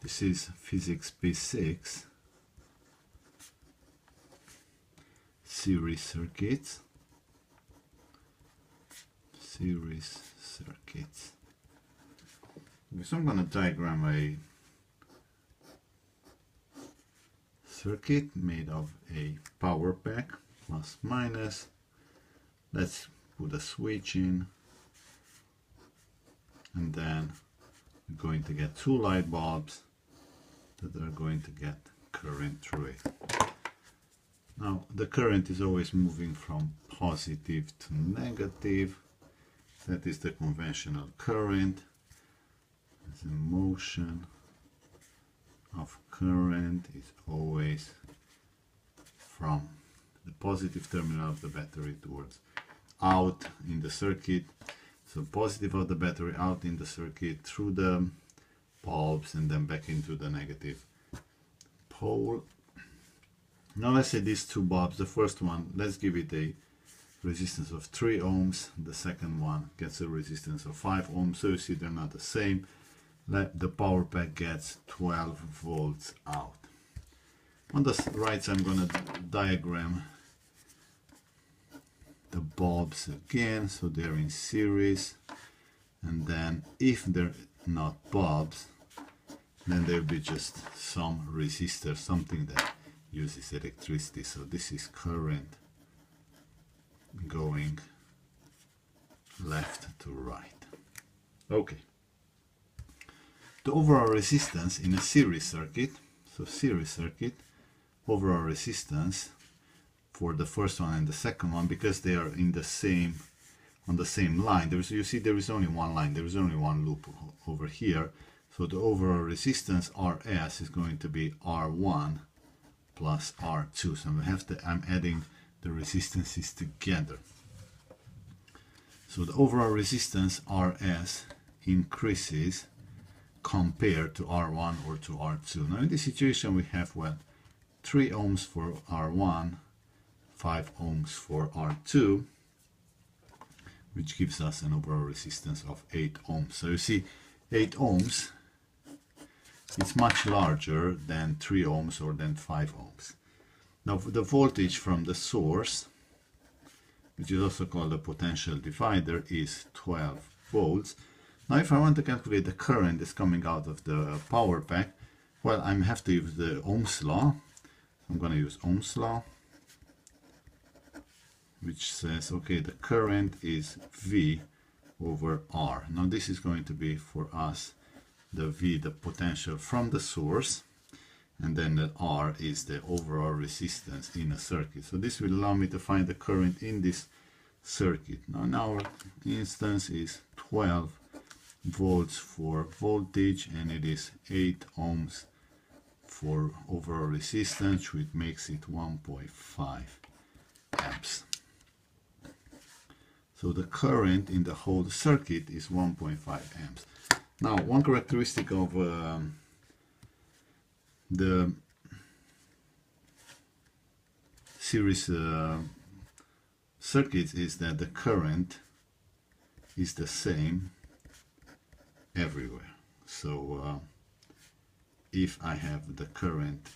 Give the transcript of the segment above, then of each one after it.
This is Physics P6 series circuits. So I'm going to diagram a circuit made of a power pack, plus minus. Let's put a switch in, and then we're going to get two light bulbs that are going to get current through it. Now the current is always moving from positive to negative. That is the conventional current. The motion of current is always from the positive terminal of the battery towards out in the circuit. So positive of the battery out in the circuit through the bulbs and then back into the negative pole. Now let's say these two bulbs, the first one, let's give it a resistance of 3 ohms, the second one gets a resistance of 5 ohms, so you see they're not the same. The power pack gets 12 volts out. On the right side I'm going to diagram the bulbs again, so they're in series, and then if they're not bulbs, then there'll be just some resistor, something that uses electricity. So this is current going left to right. Okay. The overall resistance in a series circuit, so series circuit, overall resistance for the first one and the second one, because they are in the same, on the same line. You see there is only one line, there is only one loop over here. So the overall resistance RS is going to be R1 plus R2. So I'm adding the resistances together. So the overall resistance RS increases compared to R1 or to R2. Now in this situation we have, well, 3 ohms for R1, 5 ohms for R2, which gives us an overall resistance of 8 ohms. So you see 8 ohms, it's much larger than 3 ohms or than 5 ohms. Now for the voltage from the source, which is also called the potential divider, is 12 volts. Now if I want to calculate the current that's coming out of the power pack, well, I have to use the Ohm's law. I'm going to use Ohm's law, which says, okay, the current is V over R. Now this is going to be for us the V, the potential from the source, and then the R is the overall resistance in a circuit. So this will allow me to find the current in this circuit. Now in our instance is 12 volts for voltage, and it is 8 ohms for overall resistance, which makes it 1.5 amps. So the current in the whole circuit is 1.5 amps. Now one characteristic of the series circuits is that the current is the same everywhere. So if I have the current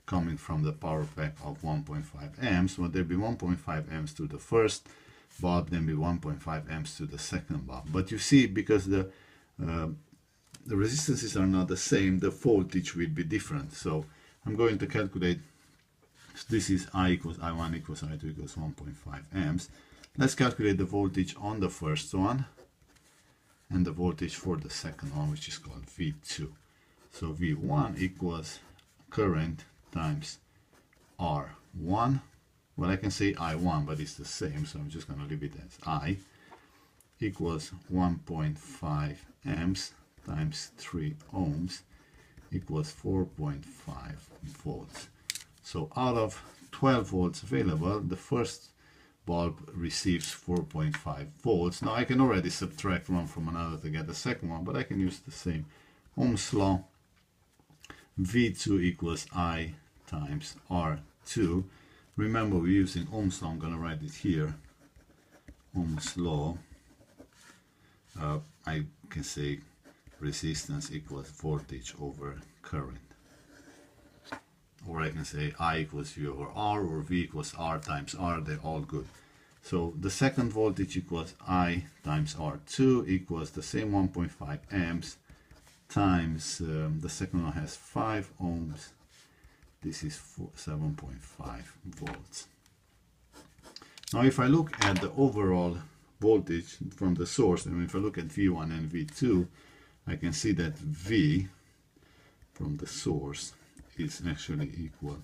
coming from the power pack of 1.5 amps, well, there'll be 1.5 amps to the first bulb, then be 1.5 amps to the second bulb. But you see, because the resistances are not the same, the voltage will be different. So I'm going to calculate, this is I equals I1 equals I2 equals 1.5 amps. Let's calculate the voltage on the first one and the voltage for the second one, which is called V2. So V1 equals current times R1. Well, I can say I1, but it's the same, so I'm just going to leave it as I, equals 1.5 amps times 3 ohms equals 4.5 volts. So out of 12 volts available, the first bulb receives 4.5 volts. Now I can already subtract one from another to get the second one, but I can use the same Ohm's law. V2 equals I times R2. Remember, we're using Ohm's law. I'm going to write it here. Ohm's law. I can say resistance equals voltage over current. Or I can say I equals V over R, or V equals R times R, they're all good. So the second voltage equals I times R2 equals the same 1.5 amps times, the second one has 5 ohms, this is 7.5 volts. Now if I look at the overall voltage from the source, and if I look at V1 and V2, I can see that V from the source is actually equal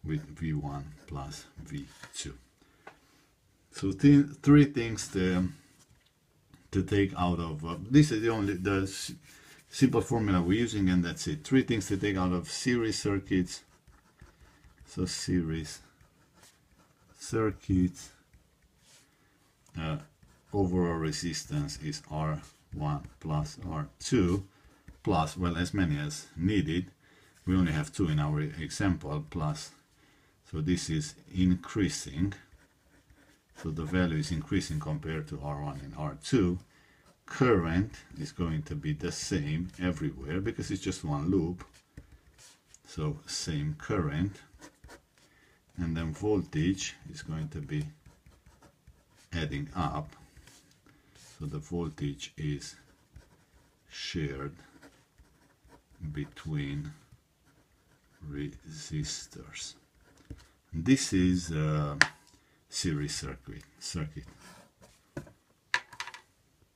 with V1 plus V2. So three things to take out of this is the simple formula we're using, and that's it. Three things to take out of series circuits. So series circuits, overall resistance is R1 plus R2 plus, well, as many as needed. We only have 2 in our example, plus, so this is increasing. So the value is increasing compared to R1 and R2. Current is going to be the same everywhere because it's just one loop. So same current. And then voltage is going to be adding up. So the voltage is shared between resistors. This is a series circuit.